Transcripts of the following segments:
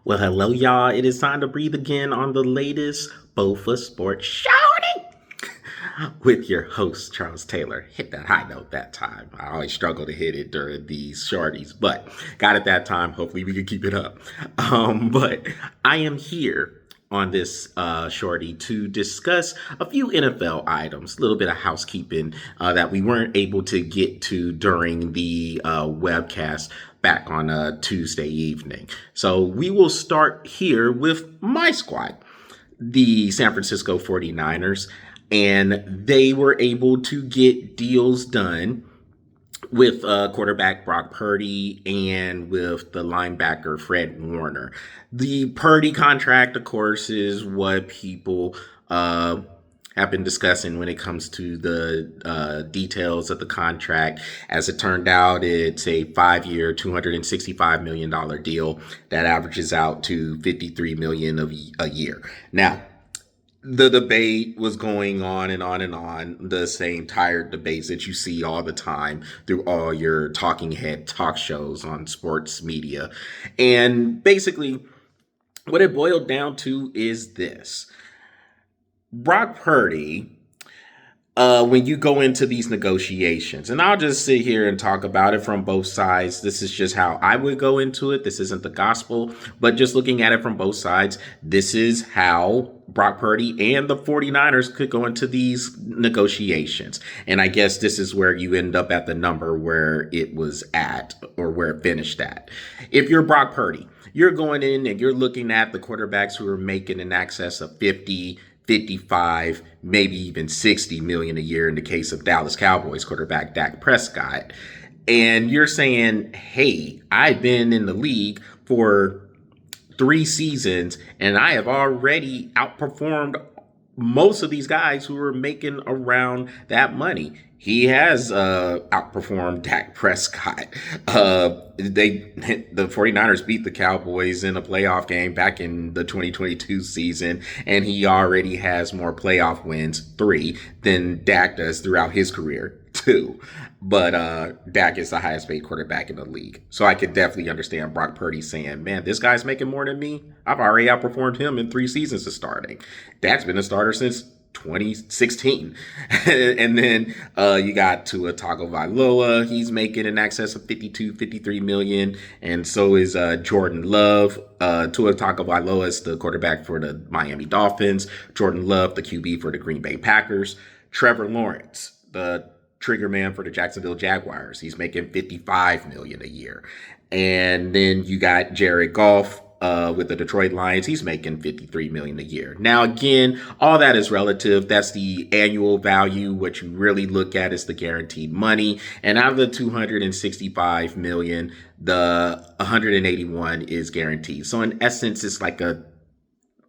Well, hello, y'all. It is time to breathe again on the latest Bofa Sports Shorty with your host, Charles Taylor. Hit that high note that time. I always struggle to hit it during these shorties, but got it that time. Hopefully, we can keep it up. But I am here on this shorty to discuss a few NFL items, a little bit of housekeeping that we weren't able to get to during the webcast back on a Tuesday evening. So we will start here with my squad, the San Francisco 49ers, and they were able to get deals done with quarterback Brock Purdy and with the linebacker Fred Warner. The Purdy contract, of course, is what people have been discussing when it comes to the details of the contract. As it turned out, it's a 5-year, $265 million deal that averages out to $53 million a year. Now, the debate was going on and on and on, the same tired debates that you see all the time through all your talking head talk shows on sports media. And basically, what it boiled down to is this. Brock Purdy, when you go into these negotiations, and I'll just sit here and talk about it from both sides. This is just how I would go into it. This isn't the gospel, but just looking at it from both sides, this is how Brock Purdy and the 49ers could go into these negotiations. And I guess this is where you end up at the number where it was at or where it finished at. If you're Brock Purdy, you're going in and you're looking at the quarterbacks who are making in excess of 50, 55, maybe even 60 million a year in the case of Dallas Cowboys quarterback Dak Prescott. And you're saying, hey, I've been in the league for 3 seasons and I have already outperformed most of these guys who are making around that money. He has outperformed Dak Prescott. The 49ers beat the Cowboys in a playoff game back in the 2022 season, and he already has more playoff wins, 3, than Dak does throughout his career, 2. But Dak is the highest paid quarterback in the league. So I could definitely understand Brock Purdy saying, man, this guy's making more than me. I've already outperformed him in 3 seasons of starting. Dak's been a starter since 2016. And then you got Tua Tagovailoa. He's making in excess of 52, 53 million. And so is Jordan Love. Tua Tagovailoa is the quarterback for the Miami Dolphins. Jordan Love, the QB for the Green Bay Packers. Trevor Lawrence, the trigger man for the Jacksonville Jaguars. He's making 55 million a year. And then you got Jared Goff with the Detroit Lions. He's making 53 million a year. Now, again, all that is relative. That's the annual value. What you really look at is the guaranteed money. And out of the 265 million, the 181 is guaranteed. So in essence, it's like a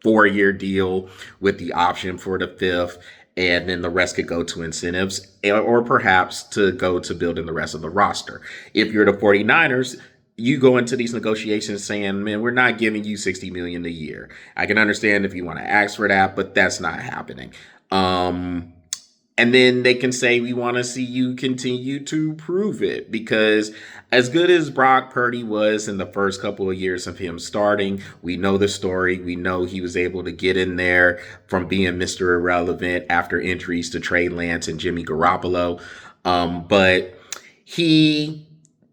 4-year deal with the option for the 5th. And then the rest could go to incentives or perhaps to go to building the rest of the roster. If you're the 49ers, you go into these negotiations saying, man, we're not giving you 60 million a year. I can understand if you want to ask for that, but that's not happening. And then they can say, we want to see you continue to prove it, because as good as Brock Purdy was in the first couple of years of him starting, we know the story. We know he was able to get in there from being Mr. Irrelevant after injuries to Trey Lance and Jimmy Garoppolo. But he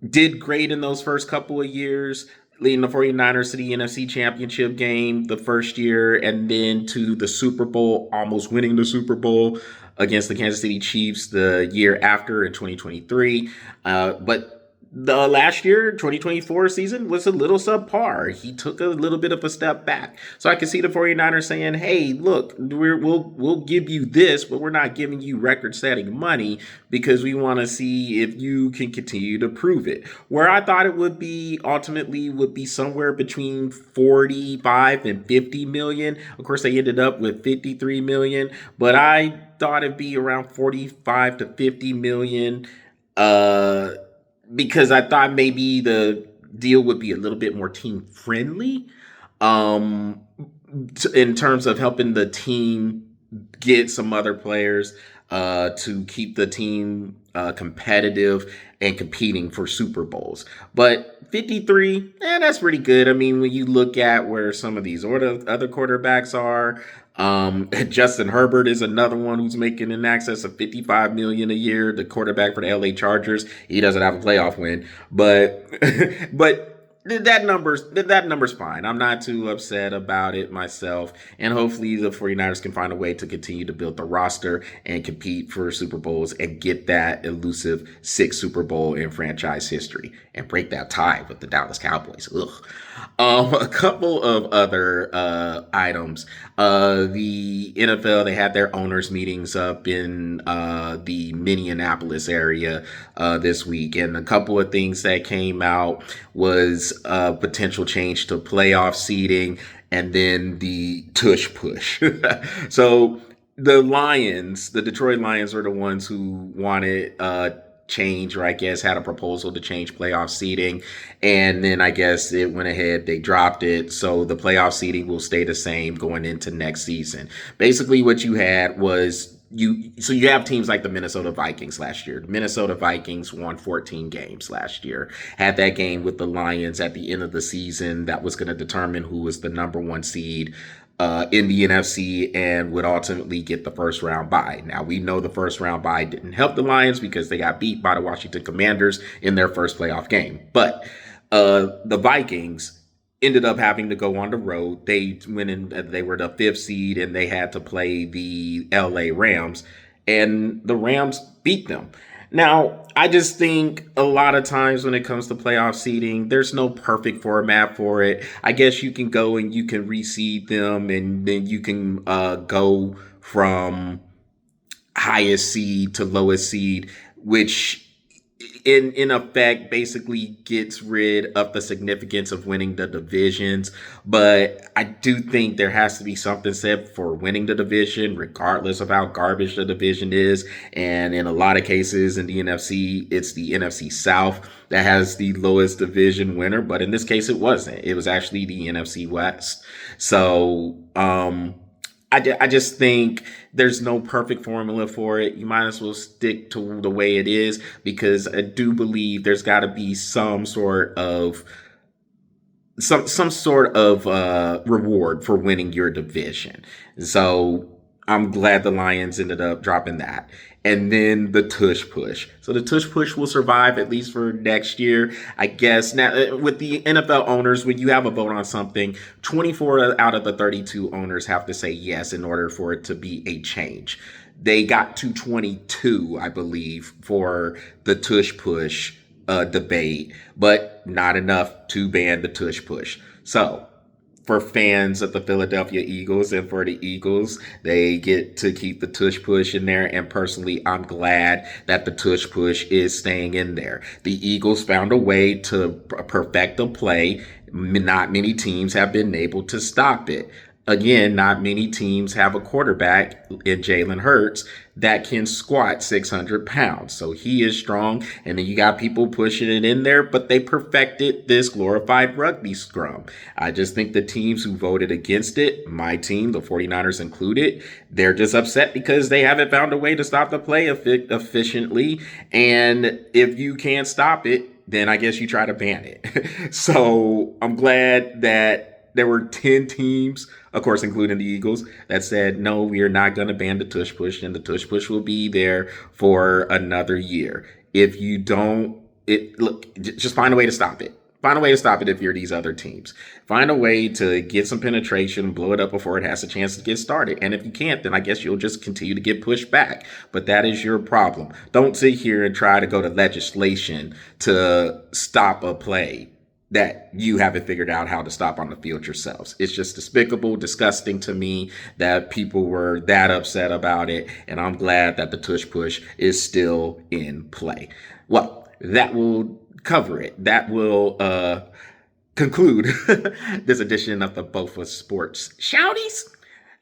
did great in those first couple of years, leading the 49ers to the NFC Championship game the first year, and then to the Super Bowl, almost winning the Super Bowl against the Kansas City Chiefs the year after in 2023. But the last year, 2024 season, was a little subpar. He took a little bit of a step back. So I can see the 49ers saying, hey, look, we'll give you this, but we're not giving you record-setting money because we want to see if you can continue to prove it. Where I thought it would be ultimately would be somewhere between 45 and 50 million. Of course, they ended up with 53 million, but I thought it'd be around 45 to 50 million. Because I thought maybe the deal would be a little bit more team friendly in terms of helping the team get some other players to keep the team competitive and competing for Super Bowls. But 53, that's pretty good. I mean, when you look at where some of these other quarterbacks are, Justin Herbert is another one who's making in excess of 55 million a year. The quarterback for the LA Chargers, he doesn't have a playoff win, but but that number's fine. I'm not too upset about it myself. And hopefully the 49ers can find a way to continue to build the roster and compete for Super Bowls and get that elusive sixth Super Bowl in franchise history and break that tie with the Dallas Cowboys. Ugh. A couple of other items. The NFL, they had their owners meetings up in the Minneapolis area this week, and a couple of things that came out was potential change to playoff seeding and then the Tush Push. So the Detroit Lions were the ones who wanted change, or I guess had a proposal to change playoff seeding, and then I guess it went ahead, they dropped it, so the playoff seeding will stay the same going into next season. Basically what you had was you have teams like the Minnesota Vikings last year. The Minnesota Vikings won 14 games last year, had that game with the Lions at the end of the season that was going to determine who was the number one seed in the NFC and would ultimately get the first round bye. Now, we know the first round bye didn't help the Lions because they got beat by the Washington Commanders in their first playoff game. But the Vikings ended up having to go on the road. They went in, they were the fifth seed, and they had to play the LA Rams, and the Rams beat them. Now, I just think a lot of times when it comes to playoff seeding, there's no perfect format for it. I guess you can go and you can reseed them, and then you can go from highest seed to lowest seed, which in effect basically gets rid of the significance of winning the divisions. But I do think there has to be something said for winning the division, regardless of how garbage the division is. And in a lot of cases in the NFC, it's the NFC South that has the lowest division winner. But in this case, it wasn't. It was actually the NFC West. So, I just think there's no perfect formula for it. You might as well stick to the way it is, because I do believe there's got to be some sort of reward for winning your division. So I'm glad the Lions ended up dropping that. And then the Tush Push. So the Tush Push will survive at least for next year, I guess. Now, with the NFL owners, when you have a vote on something, 24 out of the 32 owners have to say yes in order for it to be a change. They got to 22, I believe, for the Tush Push debate, but not enough to ban the Tush Push. So, for fans of the Philadelphia Eagles and for the Eagles, they get to keep the Tush Push in there. And personally, I'm glad that the Tush Push is staying in there. The Eagles found a way to perfect the play. Not many teams have been able to stop it. Again, not many teams have a quarterback in Jalen Hurts that can squat 600 pounds. So he is strong. And then you got people pushing it in there, but they perfected this glorified rugby scrum. I just think the teams who voted against it, my team, the 49ers included, they're just upset because they haven't found a way to stop the play efficiently. And if you can't stop it, then I guess you try to ban it. So I'm glad that there were 10 teams, of course, including the Eagles, that said, no, we are not going to ban the Tush Push, and the Tush Push will be there for another year. If you don't, just find a way to stop it. Find a way to stop it if you're these other teams. Find a way to get some penetration, blow it up before it has a chance to get started. And if you can't, then I guess you'll just continue to get pushed back. But that is your problem. Don't sit here and try to go to legislation to stop a play that you haven't figured out how to stop on the field yourselves. It's just despicable, disgusting to me that people were that upset about it. And I'm glad that the Tush Push is still in play. Well, that will cover it. That will conclude this edition of the Both of Sports Shouties.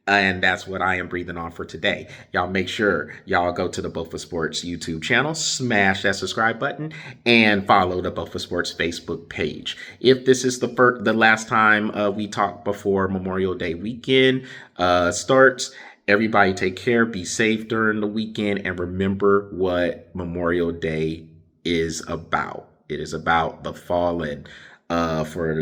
And that's what I am breathing on for today. Y'all make sure y'all go to the Both of Sports YouTube channel, smash that subscribe button, and follow the Both of Sports Facebook page. If this is the last time we talk before Memorial Day weekend starts, everybody take care, be safe during the weekend, and remember what Memorial Day is about. It is about the fallen, for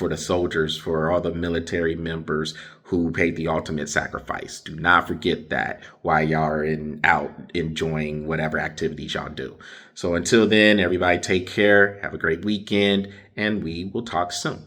the soldiers, for all the military members who paid the ultimate sacrifice. Do not forget that while y'all are out enjoying whatever activities y'all do. So until then, everybody take care, have a great weekend, and we will talk soon.